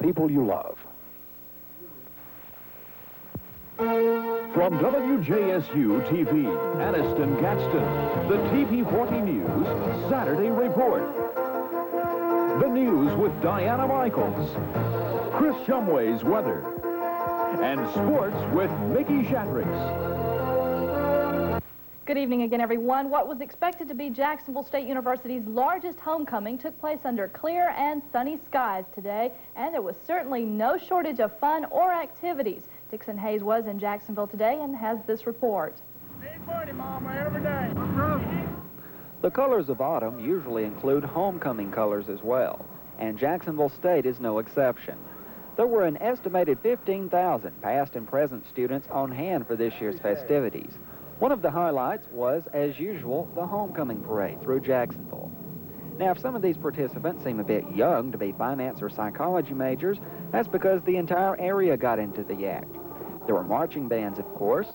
people you love. From WJSU TV, Anniston, Gadsden, the TV40 News Saturday Report. The news with Diana Michaels, Chris Shumway's weather, and sports with Mickey Shatrix. Good evening again, everyone. What was expected to be Jacksonville State University's largest homecoming took place under clear and sunny skies today, and there was certainly no shortage of fun or activities. Dixon Hayes was in Jacksonville today and has this report. Need money, Mama, every day. The colors of autumn usually include homecoming colors as well, and Jacksonville State is no exception. There were an estimated 15,000 past and present students on hand for this year's festivities. One of the highlights was, as usual, the homecoming parade through Jacksonville. Now, if some of these participants seem a bit young to be finance or psychology majors, that's because the entire area got into the act. There were marching bands, of course,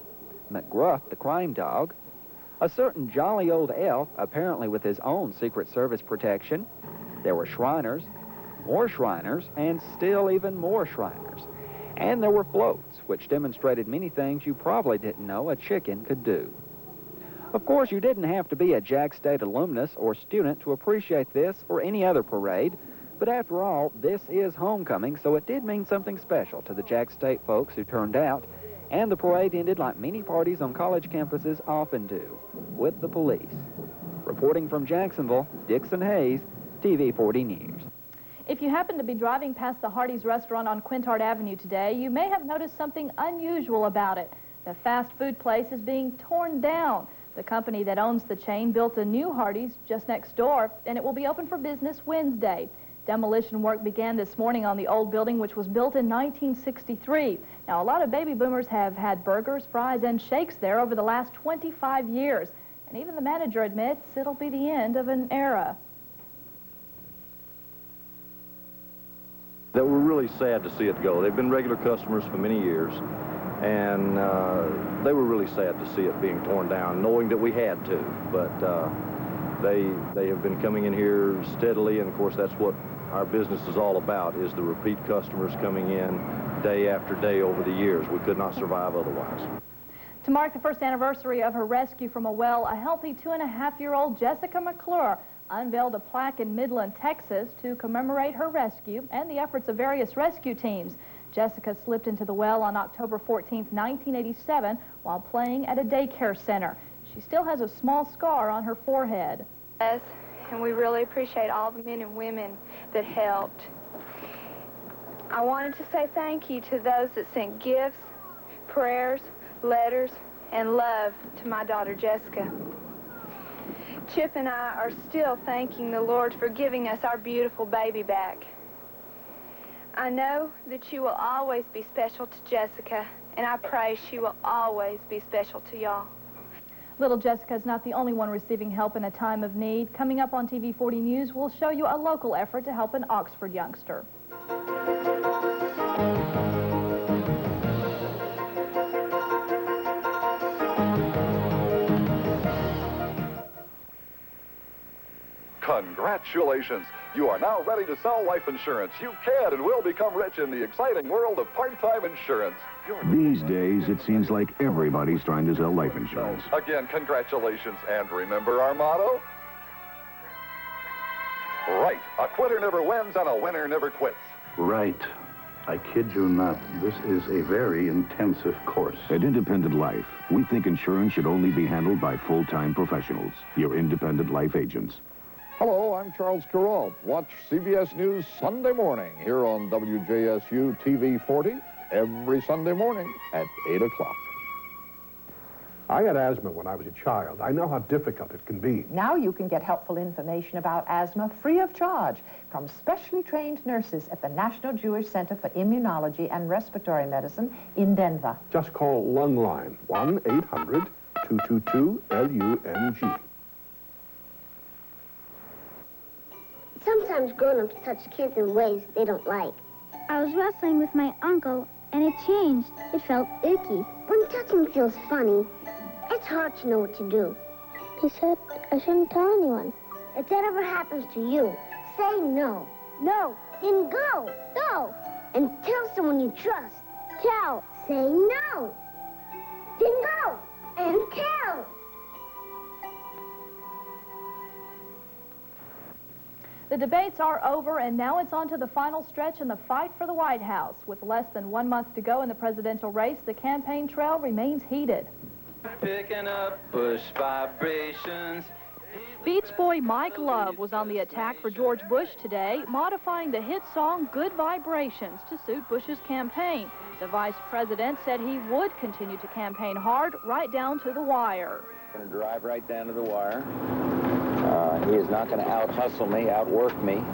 McGruff the crime dog, a certain jolly old elf, apparently with his own Secret Service protection. There were Shriners, and still even more Shriners. And there were floats, which demonstrated many things you probably didn't know a chicken could do. Of course, you didn't have to be a Jack State alumnus or student to appreciate this or any other parade, but after all, this is homecoming, so it did mean something special to the Jack State folks who turned out, and the parade ended like many parties on college campuses often do, with the police. Reporting from Jacksonville, Dixon Hayes, TV40 News. If you happen to be driving past the Hardee's restaurant on Quintard Avenue today, you may have noticed something unusual about it. The fast food place is being torn down. The company that owns the chain built a new Hardee's just next door, and it will be open for business Wednesday. Demolition work began this morning on the old building, which was built in 1963. Now, a lot of baby boomers have had burgers, fries, and shakes there over the last 25 years. And even the manager admits it'll be the end of an era. That we're really sad to see it go. They've been regular customers for many years, and they were really sad to see it being torn down, knowing that we had to. But they have been coming in here steadily, and of course that's what our business is all about, is the repeat customers coming in day after day over the years. We could not survive otherwise. To mark the first anniversary of her rescue from a well, a healthy 2.5-year-old Jessica McClure unveiled a plaque in Midland, Texas to commemorate her rescue and the efforts of various rescue teams. Jessica slipped into the well on October 14, 1987, while playing at a daycare center. She still has a small scar on her forehead. Yes, and we really appreciate all the men and women that helped. I wanted to say thank you to those that sent gifts, prayers, letters, and love to my daughter Jessica. Chip and I are still thanking the Lord for giving us our beautiful baby back. I know that you will always be special to Jessica, and I pray she will always be special to y'all. Little Jessica is not the only one receiving help in a time of need. Coming up on TV40 News, we'll show you a local effort to help an Oxford youngster. Congratulations! You are now ready to sell life insurance. You can and will become rich in the exciting world of part-time insurance. These days, it seems like everybody's trying to sell life insurance. Again, congratulations, and remember our motto? Right. A quitter never wins and a winner never quits. Right. I kid you not. This is a very intensive course. At Independent Life, we think insurance should only be handled by full-time professionals, your independent life agents. Hello, I'm Charles Carroll. Watch CBS News Sunday morning here on WJSU TV 40 every Sunday morning at 8 o'clock. I had asthma when I was a child. I know how difficult it can be. Now you can get helpful information about asthma free of charge from specially trained nurses at the National Jewish Center for Immunology and Respiratory Medicine in Denver. Just call Lung Line, 1-800-222-LUNG. Sometimes grown-ups touch kids in ways they don't like. I was wrestling with my uncle, and it changed. It felt icky. When touching feels funny, it's hard to know what to do. He said I shouldn't tell anyone. If that ever happens to you, say no. No. Then go. Go. and tell someone you trust. Tell. Say no. Then go and tell. The debates are over, and now it's on to the final stretch in the fight for the White House. With less than 1 month to go in the presidential race, the campaign trail remains heated. Picking up Bush vibrations. Beach Boy Mike Love was on the attack for George Bush today, modifying the hit song Good Vibrations to suit Bush's campaign. The vice president said he would continue to campaign hard right down to the wire. Going to drive right down to the wire. He is not going to out-hustle me, outwork me.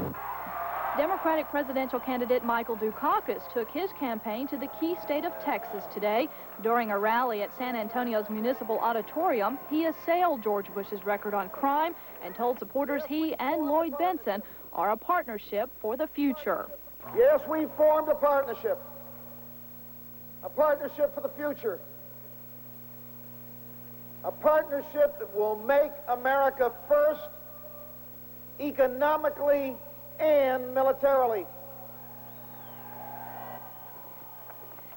Democratic presidential candidate Michael Dukakis took his campaign to the key state of Texas today. During a rally at San Antonio's Municipal Auditorium, he assailed George Bush's record on crime and told supporters he and Lloyd Bentsen are a partnership for the future. Yes, we formed a partnership for the future. A partnership that will make America first, economically and militarily.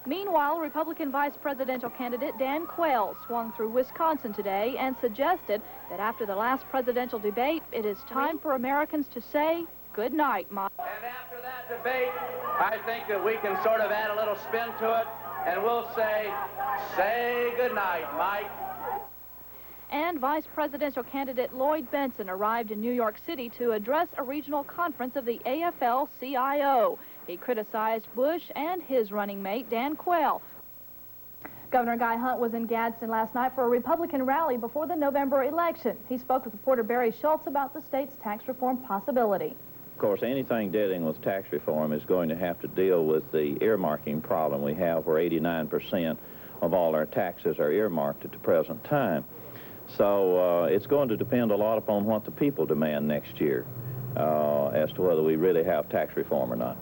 Meanwhile, Republican vice presidential candidate Dan Quayle swung through Wisconsin today and suggested that after the last presidential debate, it is time for Americans to say good night, Mike. And after that debate, I think that we can sort of add a little spin to it, and we'll say good night, Mike. And Vice Presidential candidate Lloyd Bentsen arrived in New York City to address a regional conference of the AFL-CIO. He criticized Bush and his running mate, Dan Quayle. Governor Guy Hunt was in Gadsden last night for a Republican rally before the November election. He spoke with reporter Barry Schultz about the state's tax reform possibility. Of course, anything dealing with tax reform is going to have to deal with the earmarking problem we have, where 89% of all our taxes are earmarked at the present time. So it's going to depend a lot upon what the people demand next year as to whether we really have tax reform or not.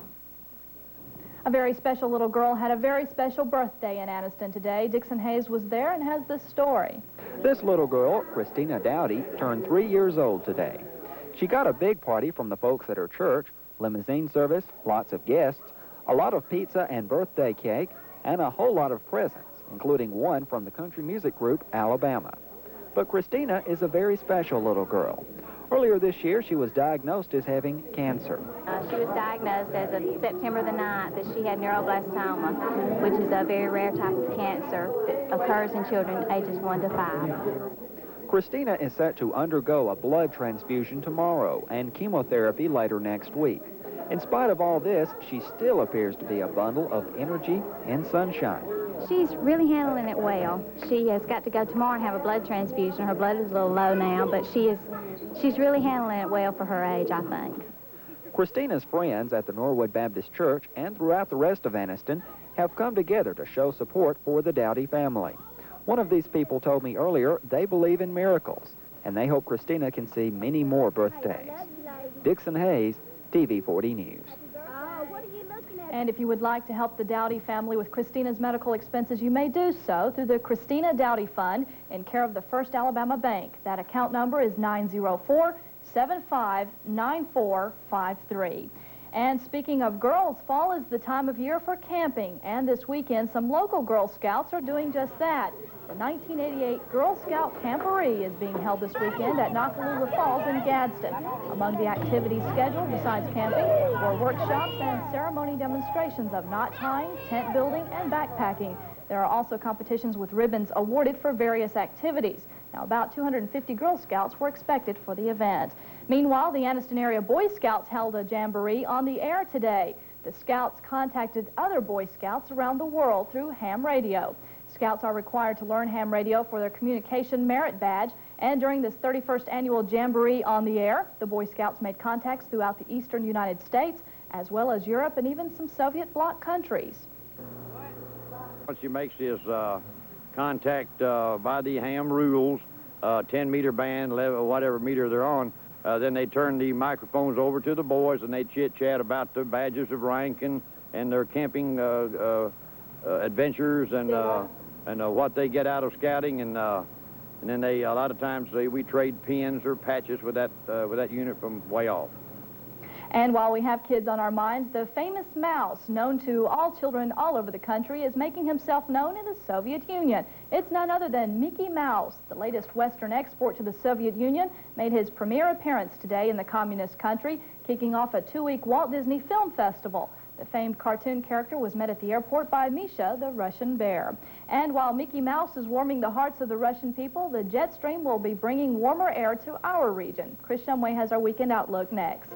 A very special little girl had a very special birthday in Anniston today. Dixon Hayes was there and has this story. This little girl, Christina Dowdy, turned 3 years old today. She got a big party from the folks at her church, limousine service, lots of guests, a lot of pizza and birthday cake, and a whole lot of presents, including one from the country music group Alabama. But Christina is a very special little girl. Earlier this year, she was diagnosed as having cancer. She was diagnosed as of September the 9th that she had neuroblastoma, which is a very rare type of cancer that occurs in children ages 1 to 5. Christina is set to undergo a blood transfusion tomorrow and chemotherapy later next week. In spite of all this, she still appears to be a bundle of energy and sunshine. She's really handling it well. She has got to go tomorrow and have a blood transfusion. Her blood is a little low now, but she's really handling it well for her age, I think. Christina's friends at the Norwood Baptist Church and throughout the rest of Anniston have come together to show support for the Dowdy family. One of these people told me earlier they believe in miracles, and they hope Christina can see many more birthdays. Dixon Hayes, TV 40 News. And if you would like to help the Dowdy family with Christina's medical expenses, you may do so through the Christina Dowdy Fund in care of the First Alabama Bank. That account number is 904-759453. And speaking of girls, fall is the time of year for camping. And this weekend, some local Girl Scouts are doing just that. The 1988 Girl Scout Camporee is being held this weekend at Nakalula Falls in Gadsden. Among the activities scheduled, besides camping, were workshops and ceremony demonstrations of knot tying, tent building, and backpacking. There are also competitions with ribbons awarded for various activities. Now, about 250 Girl Scouts were expected for the event. Meanwhile, the Anniston area Boy Scouts held a jamboree on the air today. The Scouts contacted other Boy Scouts around the world through ham radio. Scouts are required to learn ham radio for their communication merit badge, and during this 31st annual jamboree on the air, the Boy Scouts made contacts throughout the eastern United States, as well as Europe and even some Soviet bloc countries. What she makes is contact by the ham rules, 10-meter band, whatever meter they're on. Then they turn the microphones over to the boys, and they chit-chat about the badges of rank and their camping adventures and what they get out of scouting, and then they a lot of times we trade pins or patches with that unit from way off. And while we have kids on our minds, the famous mouse, known to all children all over the country, is making himself known in the Soviet Union. It's none other than Mickey Mouse. The latest Western export to the Soviet Union made his premiere appearance today in the communist country, kicking off a 2-week Walt Disney Film Festival. The famed cartoon character was met at the airport by Misha, the Russian bear. And while Mickey Mouse is warming the hearts of the Russian people, the jet stream will be bringing warmer air to our region. Chris Shumway has our weekend outlook next.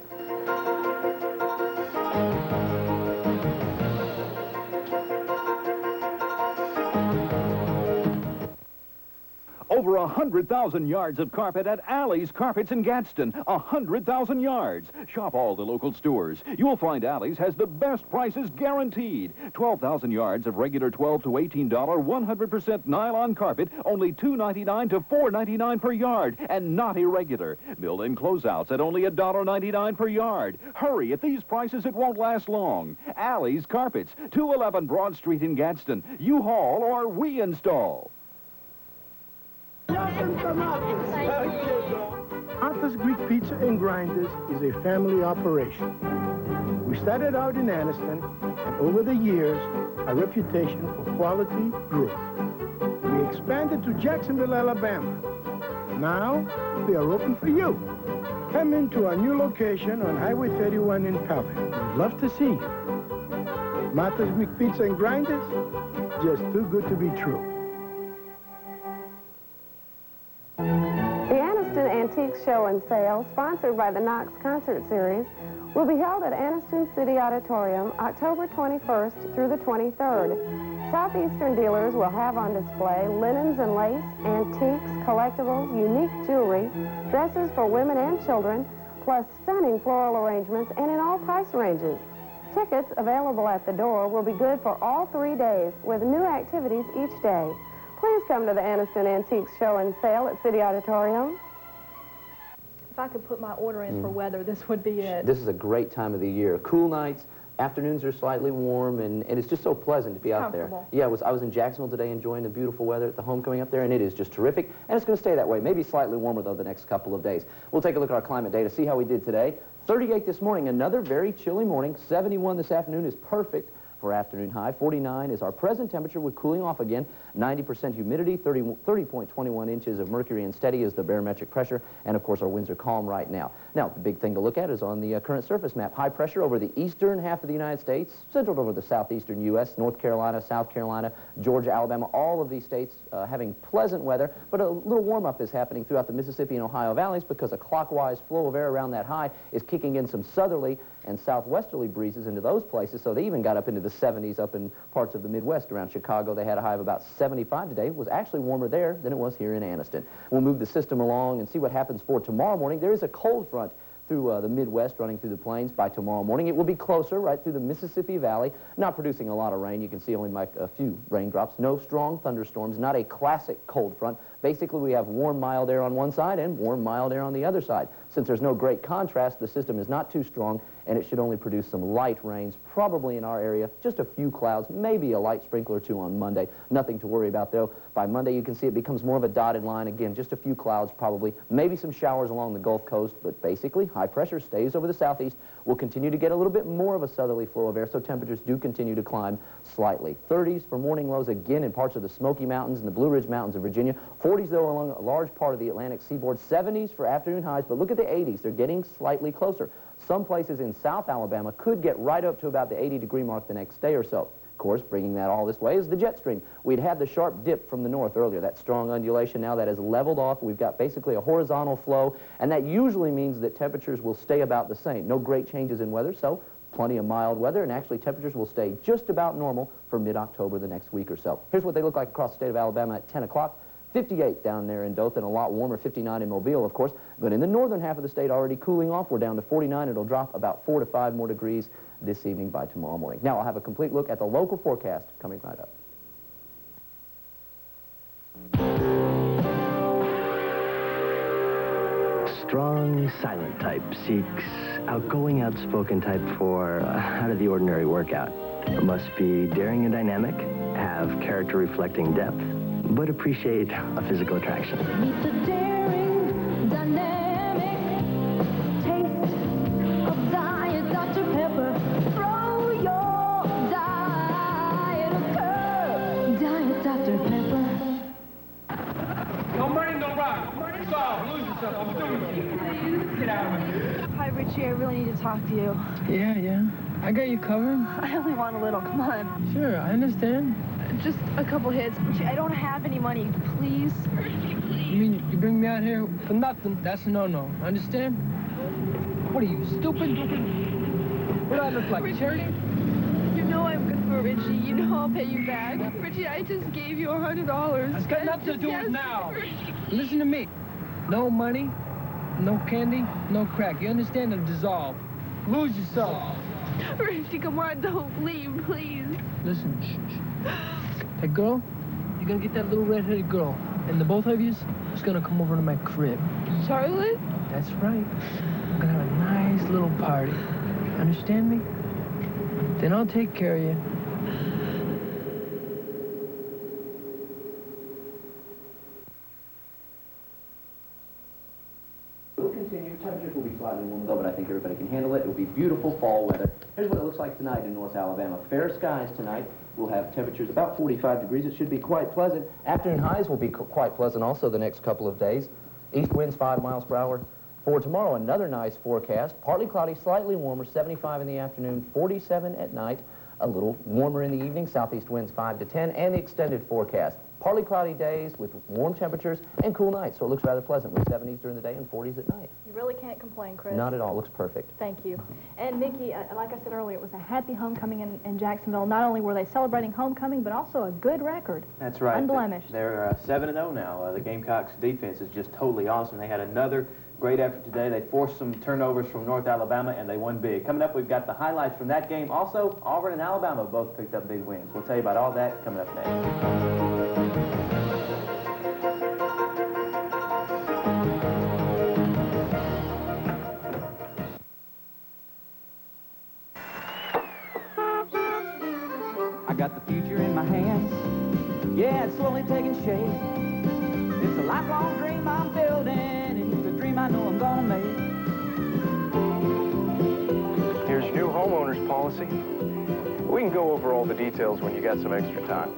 Over 100,000 yards of carpet at Alley's Carpets in Gadsden. 100,000 yards. Shop all the local stores. You'll find Alley's has the best prices guaranteed. 12,000 yards of regular $12 to $18 100% nylon carpet, only $2.99 to $4.99 per yard, and not irregular. Built-in closeouts at only $1.99 per yard. Hurry, at these prices it won't last long. Alley's Carpets, 211 Broad Street in Gadsden. You haul or we install. Arthur's Greek Pizza and Grinders is a family operation. We started out in Anniston, and over the years, our reputation for quality grew. We expanded to Jacksonville, Alabama. Now, we are open for you. Come into our new location on Highway 31 in Calvin. We'd love to see you. Martha's Greek Pizza and Grinders, just too good to be true. The Anniston Antiques Show and Sale, sponsored by the Knox Concert Series, will be held at Anniston City Auditorium October 21st through the 23rd. Southeastern dealers will have on display linens and lace, antiques, collectibles, unique jewelry, dresses for women and children, plus stunning floral arrangements and in all price ranges. Tickets available at the door will be good for all 3 days with new activities each day. Please come to the Anniston Antiques Show and Sale at City Auditorium. If I could put my order in for weather, this would be it. This is a great time of the year. Cool nights, afternoons are slightly warm, and it's just so pleasant to be out there. Yeah, I was in Jacksonville today enjoying the beautiful weather at the homecoming up there, and it is just terrific. And it's going to stay that way. Maybe slightly warmer, though, the next couple of days. We'll take a look at our climate data, see how we did today. 38 this morning, another very chilly morning. 71 this afternoon is perfect for afternoon high. 49 is our present temperature with cooling off again. 90% humidity, 30.21 inches of mercury and steady is the barometric pressure. And of course our winds are calm right now. Now the big thing to look at is on the current surface map. High pressure over the eastern half of the United States, centered over the southeastern U.S., North Carolina, South Carolina, Georgia, Alabama, all of these states having pleasant weather, but a little warm-up is happening throughout the Mississippi and Ohio valleys because a clockwise flow of air around that high is kicking in some southerly and southwesterly breezes into those places, so they even got up into the 70s up in parts of the Midwest. Around Chicago, they had a high of about 75 today. It was actually warmer there than it was here in Anniston. We'll move the system along and see what happens for tomorrow morning. There is a cold front through the Midwest running through the plains by tomorrow morning. It will be closer right through the Mississippi Valley, not producing a lot of rain. You can see only a few raindrops. No strong thunderstorms, not a classic cold front. Basically, we have warm, mild air on one side and warm, mild air on the other side. Since there's no great contrast, the system is not too strong, and it should only produce some light rains, probably in our area, just a few clouds, maybe a light sprinkle or two on Monday. Nothing to worry about, though. By Monday, you can see it becomes more of a dotted line. Again, just a few clouds, probably, maybe some showers along the Gulf Coast, but basically, high pressure stays over the southeast. We'll continue to get a little bit more of a southerly flow of air, so temperatures do continue to climb slightly. 30s for morning lows again in parts of the Smoky Mountains and the Blue Ridge Mountains of Virginia. 40s, though, along a large part of the Atlantic seaboard. 70s for afternoon highs, but look at the 80s. They're getting slightly closer. Some places in South Alabama could get right up to about the 80-degree mark the next day or so. Of course, bringing that all this way is the jet stream. We'd had the sharp dip from the north earlier, that strong undulation. Now that has leveled off. We've got basically a horizontal flow, and that usually means that temperatures will stay about the same. No great changes in weather, so plenty of mild weather, and actually temperatures will stay just about normal for mid-October the next week or so. Here's what they look like across the state of Alabama at 10 o'clock. 58 down there in Dothan, a lot warmer, 59 in Mobile, of course. But in the northern half of the state, already cooling off. We're down to 49. It'll drop about 4 to 5 more degrees this evening by tomorrow morning. Now, I'll have a complete look at the local forecast coming right up. Strong, silent type seeks outgoing, outspoken type for out-of-the-ordinary workout. Must be daring and dynamic, have character reflecting depth, but appreciate a physical attraction. Meet the daring, dynamic taste of Hi, Richie. I really need to talk to you. Yeah. I got you covered. I only want a little. Come on. Sure, I understand. Just a couple hits. Richie, I don't have any money. Please. You mean you bring me out here for nothing? That's a no-no. Understand? What are you, stupid? What do I look like, Richie, Cherry? you know I'm good for Richie. You know I'll pay you back. Richie, I just gave you $100. That's got nothing to do with now. Listen to me. No money, no candy, no crack. You understand? It'll dissolve. Lose yourself. Richie, come on, don't leave, please. Listen, shh. That girl, you're gonna get that little red-headed girl. And the both of yous is gonna come over to my crib. Charlotte? That's right. We're gonna have a nice little party. Understand me? Then I'll take care of you. We'll continue. Temperatures will be slightly warmer though, but I think everybody can handle it. It will be beautiful fall weather. Here's what it looks like tonight in North Alabama. Fair skies tonight. We'll have temperatures about 45 degrees. It should be quite pleasant. Afternoon highs will be quite pleasant also the next couple of days. East winds 5 miles per hour. For tomorrow, another nice forecast. Partly cloudy, slightly warmer, 75 in the afternoon, 47 at night. A little warmer in the evening, southeast winds 5 to 10, and the extended forecast. Partly cloudy days with warm temperatures and cool nights, so it looks rather pleasant with 70s during the day and 40s at night. You really can't complain, Chris. Not at all. Looks perfect. Thank you. And, Mickey, like I said earlier, it was a happy homecoming in Jacksonville. Not only were they celebrating homecoming, but also a good record. That's right. Unblemished. They're 7-0 now. The Gamecocks' defense is just totally awesome. They had another great effort today. They forced some turnovers from North Alabama, and they won big. Coming up, we've got the highlights from that game. Also, Auburn and Alabama both picked up big wins. We'll tell you about all that coming up next. I got the future in my hands. Yeah, it's slowly taking shape. It's a lifelong dream I'm building, and it's a dream I know I'm gonna make. Here's your new homeowner's policy. We can go over all the details when you got some extra time.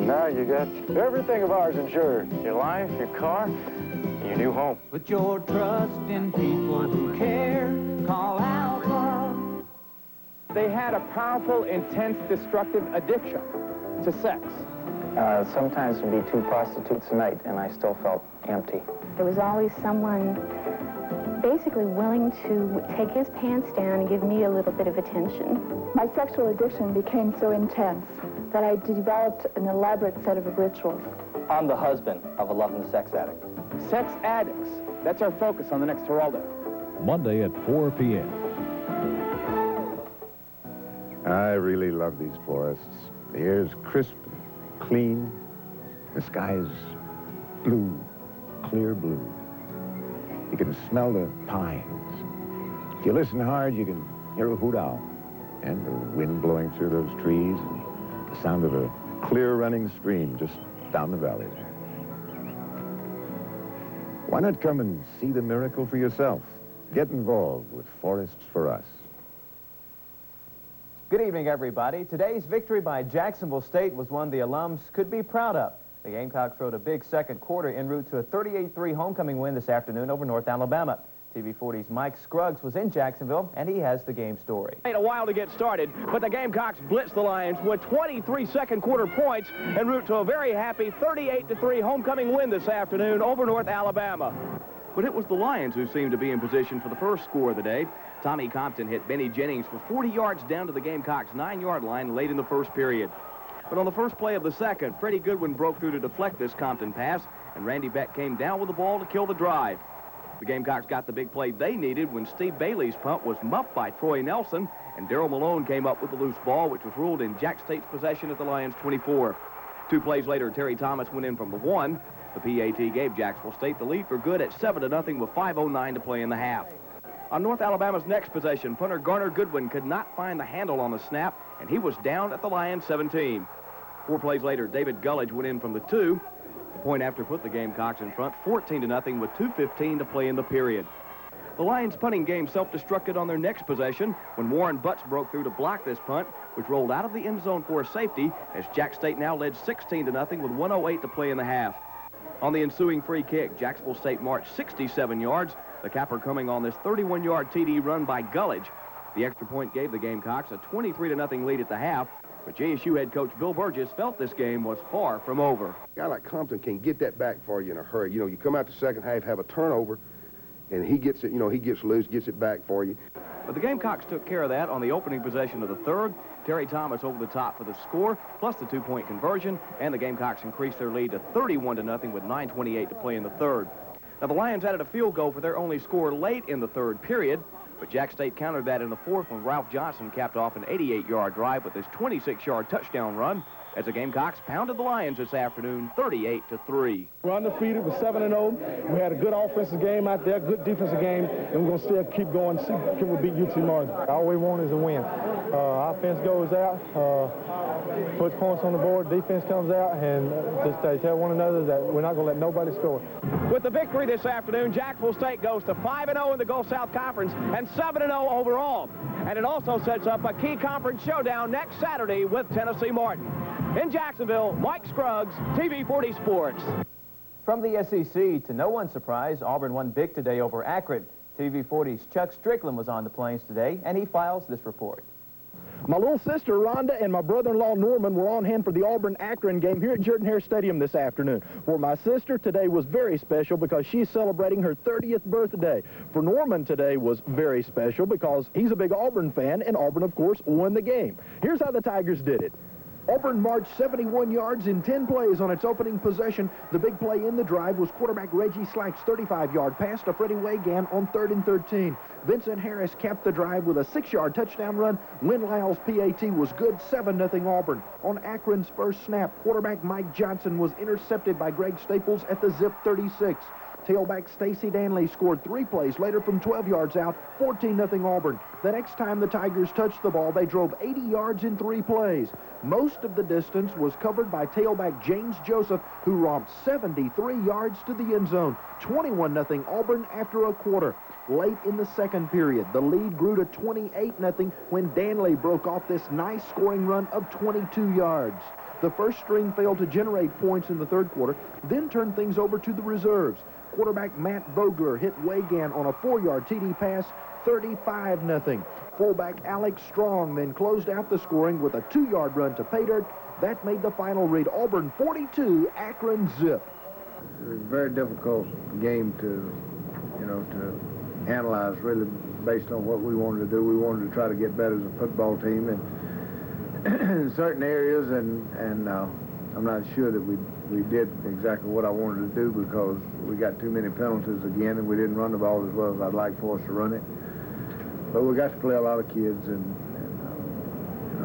Now you got everything of ours insured. Your life, your car, and your new home. Put your trust in people who care. Call AUBURN. They had a powerful, intense, destructive addiction to sex. Sometimes there'd be 2 prostitutes a night, and I still felt empty. There was always someone basically willing to take his pants down and give me a little bit of attention. My sexual addiction became so intense that I developed an elaborate set of rituals. I'm the husband of a loving sex addict. Sex addicts. That's our focus on the next Geraldo. Monday at 4 p.m. I really love these forests. The air's crisp and clean. The sky's blue, clear blue. You can smell the pines. If you listen hard, you can hear a hoot owl and the wind blowing through those trees and the sound of a clear running stream just down the valley there. Why not come and see the miracle for yourself? Get involved with Forests for Us. Good evening, everybody. Today's victory by Jacksonville State was one the alums could be proud of. The Gamecocks rode a big second quarter en route to a 38-3 homecoming win this afternoon over North Alabama. TV40's Mike Scruggs was in Jacksonville, and he has the game story. It a while to get started, but the Gamecocks blitzed the Lions with 23 second quarter points en route to a very happy 38-3 homecoming win this afternoon over North Alabama. But it was the Lions who seemed to be in position for the first score of the day. Tommy Compton hit Benny Jennings for 40 yards down to the Gamecocks' 9-yard line late in the first period. But on the first play of the second, Freddie Goodwin broke through to deflect this Compton pass, and Randy Beck came down with the ball to kill the drive. The Gamecocks got the big play they needed when Steve Bailey's punt was muffed by Troy Nelson, and Darrell Malone came up with the loose ball, which was ruled in Jack State's possession at the Lions' 24. 2 plays later, Terry Thomas went in from the 1. The PAT gave Jacksonville State the lead for good at 7-0 with 5:09 to play in the half. On North Alabama's next possession, punter Garner Goodwin could not find the handle on the snap, and he was down at the Lions' 17. 4 plays later, David Gullidge went in from the 2. The point after put the Gamecocks in front, 14-0 with 2:15 to play in the period. The Lions' punting game self-destructed on their next possession when Warren Butts broke through to block this punt, which rolled out of the end zone for a safety, as Jack State now led 16-0 with 1:08 to play in the half. On the ensuing free kick, Jacksonville State marched 67 yards, the capper coming on this 31-yard TD run by Gullidge. The extra point gave the Gamecocks a 23-0 lead at the half, but JSU head coach Bill Burgess felt this game was far from over. A guy like Compton can get that back for you in a hurry. You know, you come out the second half, have a turnover, and he gets it, you know, he gets loose, gets it back for you. But the Gamecocks took care of that on the opening possession of the third. Terry Thomas over the top for the score, plus the two-point conversion, and the Gamecocks increased their lead to 31-0 with 9:28 to play in the third. Now, the Lions added a field goal for their only score late in the third period, but Jack State countered that in the fourth when Ralph Johnson capped off an 88-yard drive with his 26-yard touchdown run as the Gamecocks pounded the Lions this afternoon 38-3. We're undefeated with 7-0. We had a good offensive game out there, good defensive game, and we're going to still keep going, see can we beat UT Martin. All we want is a win. Offense goes out, puts points on the board, defense comes out, and just tell one another that we're not going to let nobody score. With the victory this afternoon, Jacksonville State goes to 5-0 in the Gulf South Conference and 7-0 overall. And it also sets up a key conference showdown next Saturday with Tennessee Martin. In Jacksonville, Mike Scruggs, TV 40 Sports. From the SEC, to no one's surprise, Auburn won big today over Akron. TV 40's Chuck Strickland was on the Plains today, and he files this report. My little sister, Rhonda, and my brother-in-law, Norman, were on hand for the Auburn-Akron game here at Jordan-Hare Stadium this afternoon. For my sister, today was very special because she's celebrating her 30th birthday. For Norman, today was very special because he's a big Auburn fan, and Auburn, of course, won the game. Here's how the Tigers did it. Auburn marched 71 yards in 10 plays on its opening possession. The big play in the drive was quarterback Reggie Slack's 35-yard pass to Freddie Wagan on 3rd and 13. Vincent Harris capped the drive with a 6-yard touchdown run. Win Lyle's PAT was good, 7-0 Auburn. On Akron's first snap, quarterback Mike Johnson was intercepted by Greg Staples at the zip 36. Tailback Stacy Danley scored 3 plays later from 12 yards out, 14-0 Auburn. The next time the Tigers touched the ball, they drove 80 yards in 3 plays. Most of the distance was covered by tailback James Joseph, who romped 73 yards to the end zone. 21-0 Auburn after a quarter. Late in the second period, the lead grew to 28-0 when Danley broke off this nice scoring run of 22 yards. The first string failed to generate points in the third quarter, then turned things over to the reserves. Quarterback Matt Vogler hit Wagan on a 4-yard TD pass, 35-0. Fullback Alex Strong then closed out the scoring with a 2-yard run to pay dirt. That made the final read Auburn 42, Akron zip. It was a very difficult game to analyze, really, based on what we wanted to do. We wanted to try to get better as a football team in certain areas, and I'm not sure that we did exactly what I wanted to do because we got too many penalties again, and we didn't run the ball as well as I'd like for us to run it. But we got to play a lot of kids, and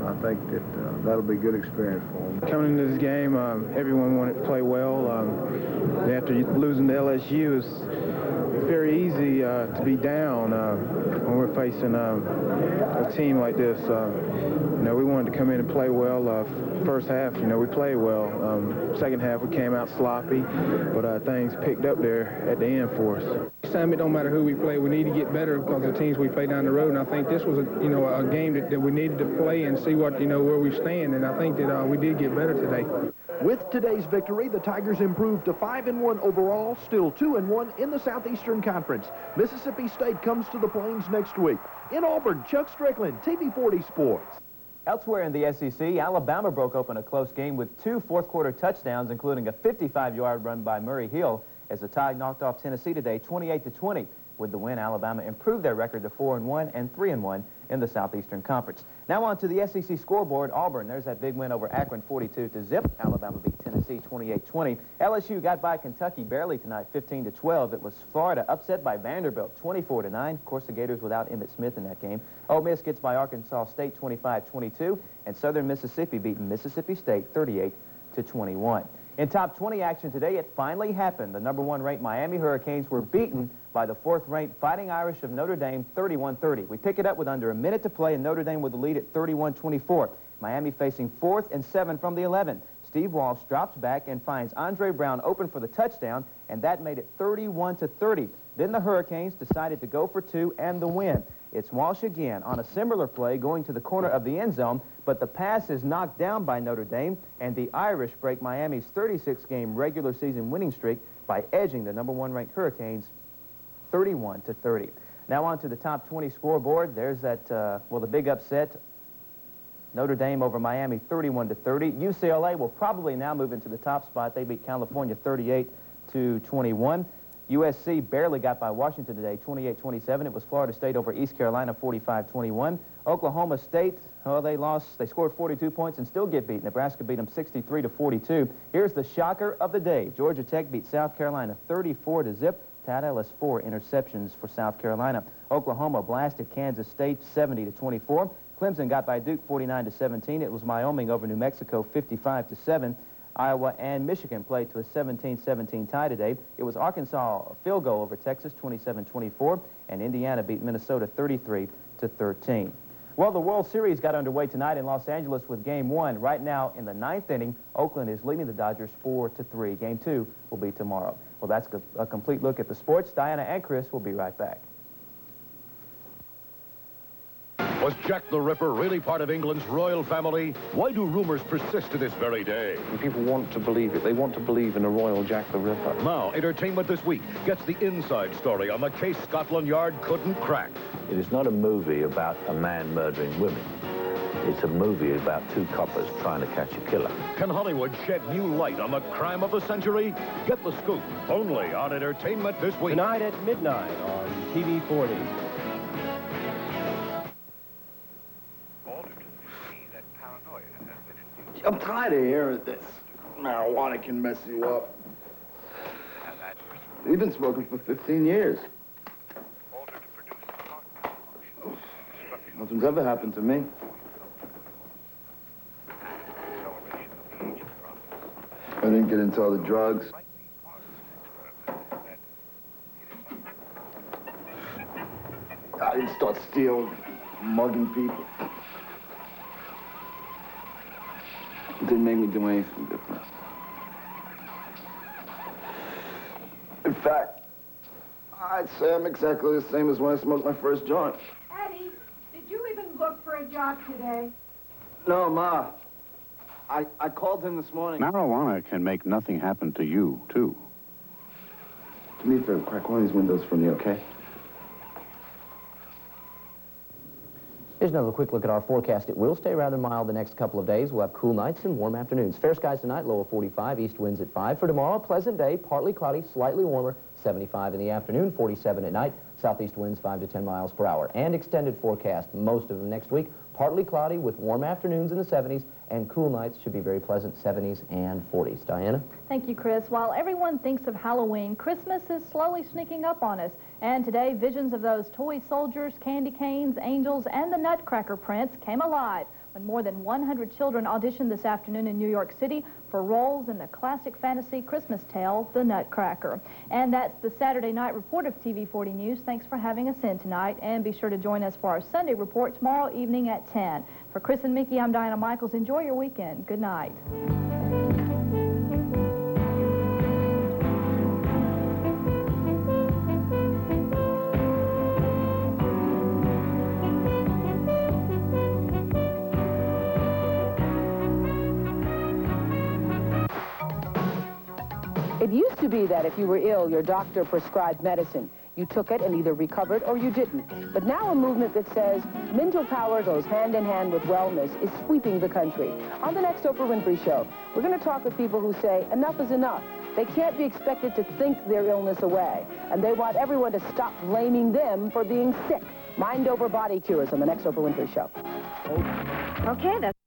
I think that that'll be a good experience for them. Coming into this game, everyone wanted to play well. After losing to LSU, it's very easy to be down when we're facing a team like this. We wanted to come in and play well. First half, we played well. Second half, we came out sloppy, but things picked up there at the end for us. This time, it don't matter who we play. We need to get better because of the teams we play down the road. And I think this was a game that we needed to play and see what where we stand. And I think that we did get better today. With today's victory, the Tigers improved to 5-1 overall, still 2-1 in the Southeastern Conference. Mississippi State comes to the Plains next week. In Auburn, Chuck Strickland, TV 40 Sports. Elsewhere in the SEC, Alabama broke open a close game with 2 fourth-quarter touchdowns, including a 55-yard run by Murray Hill, as the Tide knocked off Tennessee today 28-20. With the win, Alabama improved their record to 4-1 and 3-1 in the Southeastern Conference. Now on to the SEC scoreboard. Auburn, there's that big win over Akron 42-0. Alabama beat Tennessee 28-20. LSU got by Kentucky barely tonight 15-12. It was Florida upset by Vanderbilt 24-9. Of course, the Gators without Emmitt Smith in that game. Ole Miss gets by Arkansas State 25-22. And Southern Mississippi beating Mississippi State 38-21. In top 20 action today, it finally happened. The #1 ranked Miami Hurricanes were beaten by the 4th ranked Fighting Irish of Notre Dame 31-30. We pick it up with under a minute to play, and Notre Dame with the lead at 31-24. Miami facing 4th and 7 from the 11. Steve Walsh drops back and finds Andre Brown open for the touchdown, and that made it 31-30. Then the Hurricanes decided to go for 2 and the win. It's Walsh again on a similar play going to the corner of the end zone, but the pass is knocked down by Notre Dame, and the Irish break Miami's 36-game regular season winning streak by edging the #1 ranked Hurricanes 31-30. Now on to the top 20 scoreboard. There's that, well, the big upset. Notre Dame over Miami 31-30. UCLA will probably now move into the top spot. They beat California 38-21. USC barely got by Washington today, 28-27. It was Florida State over East Carolina, 45-21. Oklahoma State, oh, they lost. They scored 42 points and still get beat. Nebraska beat them 63-42. Here's the shocker of the day. Georgia Tech beat South Carolina 34-0. Tad Ellis, 4 interceptions for South Carolina. Oklahoma blasted Kansas State 70-24. Clemson got by Duke 49-17. It was Wyoming over New Mexico 55-7. Iowa and Michigan played to a 17-17 tie today. It was Arkansas a field goal over Texas 27-24, and Indiana beat Minnesota 33-13. Well, the World Series got underway tonight in Los Angeles with Game 1. Right now, in the 9th inning, Oakland is leading the Dodgers 4-3. Game 2 will be tomorrow. Well, that's a complete look at the sports. Diana and Chris will be right back. Was Jack the Ripper really part of England's royal family? Why do rumors persist to this very day? People want to believe it. They want to believe in a royal Jack the Ripper. Now, Entertainment This Week gets the inside story on the case Scotland Yard couldn't crack. It is not a movie about a man murdering women. It's a movie about 2 coppers trying to catch a killer. Can Hollywood shed new light on the crime of the century? Get the scoop only on Entertainment This Week. Tonight at midnight on TV 40. I'm tired of hearing this. Marijuana can mess you up. We've been smoking for 15 years. Nothing's ever happened to me. I didn't get into all the drugs. I didn't start stealing, mugging people. It didn't make me do anything different. In fact, I'd say I'm exactly the same as when I smoked my first joint. Eddie, did you even look for a job today? No, Ma. I called him this morning. Marijuana can make nothing happen to you, too. Do me a favor, crack one of these windows for me, okay? Here's another quick look at our forecast. It will stay rather mild the next couple of days. We'll have cool nights and warm afternoons. Fair skies tonight, low of 45, east winds at 5. For tomorrow, pleasant day, partly cloudy, slightly warmer, 75 in the afternoon, 47 at night. Southeast winds 5 to 10 miles per hour. And extended forecast most of them next week. Partly cloudy with warm afternoons in the 70s, and cool nights should be very pleasant, 70s and 40s. Diana? Thank you, Chris. While everyone thinks of Halloween, Christmas is slowly sneaking up on us. And today, visions of those toy soldiers, candy canes, angels, and the Nutcracker prince came alive when more than 100 children auditioned this afternoon in New York City for roles in the classic fantasy Christmas tale, The Nutcracker. And that's the Saturday night report of TV 40 News. Thanks for having us in tonight, and be sure to join us for our Sunday report tomorrow evening at 10. For Chris and Mickey, I'm Diana Michaels. Enjoy your weekend. Good night. It used to be that if you were ill, your doctor prescribed medicine. You took it and either recovered or you didn't. But now a movement that says mental power goes hand in hand with wellness is sweeping the country. On the next Oprah Winfrey Show, we're going to talk with people who say enough is enough. They can't be expected to think their illness away. And they want everyone to stop blaming them for being sick. Mind over body cures on the next Oprah Winfrey Show. Okay, that's